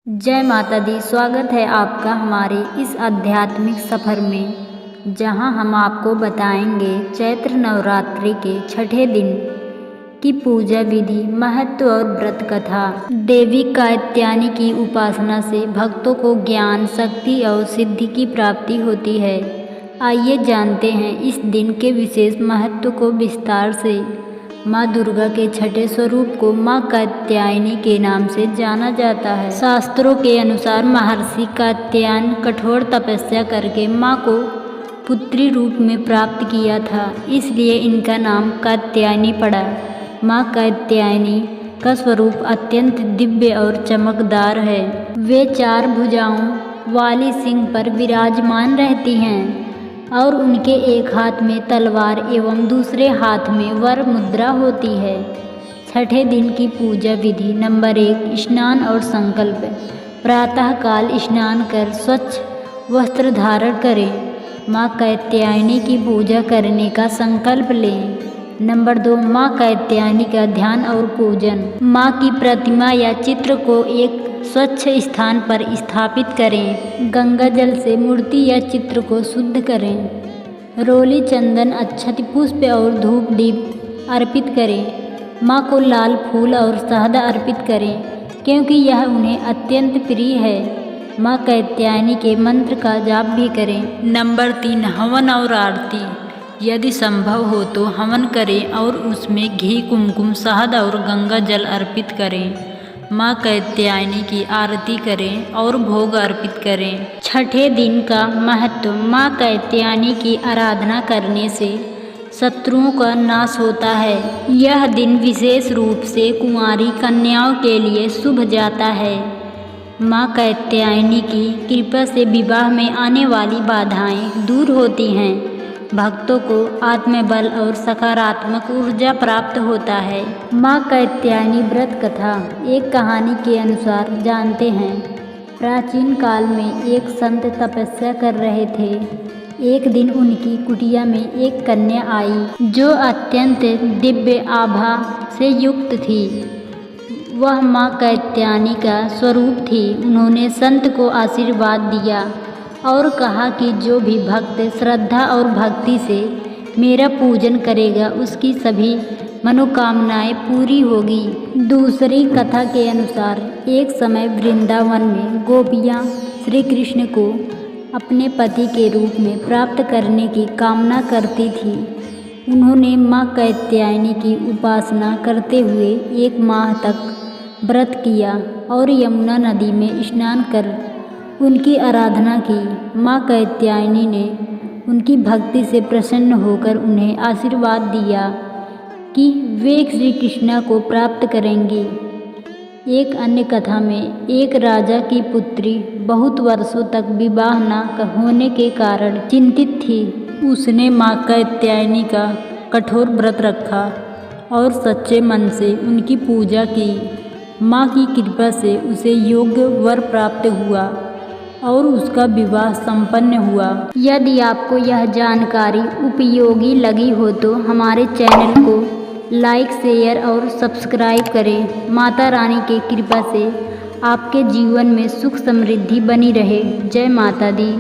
जय माता दी। स्वागत है आपका हमारे इस आध्यात्मिक सफ़र में, जहां हम आपको बताएंगे चैत्र नवरात्रि के छठे दिन की पूजा विधि, महत्व और व्रत कथा। देवी कात्यायनी की उपासना से भक्तों को ज्ञान, शक्ति और सिद्धि की प्राप्ति होती है। आइए जानते हैं इस दिन के विशेष महत्व को विस्तार से। माँ दुर्गा के छठे स्वरूप को माँ कात्यायनी के नाम से जाना जाता है। शास्त्रों के अनुसार महर्षि कात्यायन कठोर तपस्या करके माँ को पुत्री रूप में प्राप्त किया था, इसलिए इनका नाम कात्यायनी पड़ा। माँ कात्यायनी का स्वरूप अत्यंत दिव्य और चमकदार है। वे 4 भुजाओं वाली सिंह पर विराजमान रहती हैं और उनके एक हाथ में तलवार एवं दूसरे हाथ में वर मुद्रा होती है। छठे दिन की पूजा विधि। नंबर 1, स्नान और संकल्प। प्रातःकाल स्नान कर स्वच्छ वस्त्र धारण करें। माँ कात्यायनी की पूजा करने का संकल्प लें। नंबर 2, माँ कात्यायनी का ध्यान और पूजन। माँ की प्रतिमा या चित्र को एक स्वच्छ स्थान पर स्थापित करें। गंगा जल से मूर्ति या चित्र को शुद्ध करें। रोली, चंदन, अक्षत, पुष्प और धूप दीप अर्पित करें। माँ को लाल फूल और शहद अर्पित करें, क्योंकि यह उन्हें अत्यंत प्रिय है। माँ कात्यायनी के मंत्र का जाप भी करें। नंबर 3, हवन और आरती। यदि संभव हो तो हवन करें और उसमें घी, कुमकुम, शहद और गंगा जल अर्पित करें। माँ कात्यायनी की आरती करें और भोग अर्पित करें। छठे दिन का महत्व। माँ कात्यायनी की आराधना करने से शत्रुओं का नाश होता है। यह दिन विशेष रूप से कुंवारी कन्याओं के लिए शुभ जाता है। माँ कात्यायनी की कृपा से विवाह में आने वाली बाधाएं दूर होती हैं। भक्तों को आत्मबल और सकारात्मक ऊर्जा प्राप्त होता है। माँ कात्यायनी व्रत कथा। एक कहानी के अनुसार जानते हैं, प्राचीन काल में एक संत तपस्या कर रहे थे। एक दिन उनकी कुटिया में एक कन्या आई जो अत्यंत दिव्य आभा से युक्त थी। वह माँ कात्यायनी का स्वरूप थी। उन्होंने संत को आशीर्वाद दिया और कहा कि जो भी भक्त श्रद्धा और भक्ति से मेरा पूजन करेगा, उसकी सभी मनोकामनाएं पूरी होगी। दूसरी कथा के अनुसार एक समय वृंदावन में गोपियाँ श्री कृष्ण को अपने पति के रूप में प्राप्त करने की कामना करती थी। उन्होंने माँ कात्यायनी की उपासना करते हुए 1 माह तक व्रत किया और यमुना नदी में स्नान कर उनकी आराधना की। माँ कात्यायनी ने उनकी भक्ति से प्रसन्न होकर उन्हें आशीर्वाद दिया कि वे श्री कृष्ण को प्राप्त करेंगी। एक अन्य कथा में एक राजा की पुत्री बहुत वर्षों तक विवाह न होने के कारण चिंतित थी। उसने माँ कात्यायनी का कठोर व्रत रखा और सच्चे मन से उनकी पूजा की। माँ की कृपा से उसे योग्य वर प्राप्त हुआ और उसका विवाह संपन्न हुआ। यदि आपको यह जानकारी उपयोगी लगी हो तो हमारे चैनल को लाइक, शेयर और सब्सक्राइब करें। माता रानी की कृपा से आपके जीवन में सुख समृद्धि बनी रहे। जय माता दी।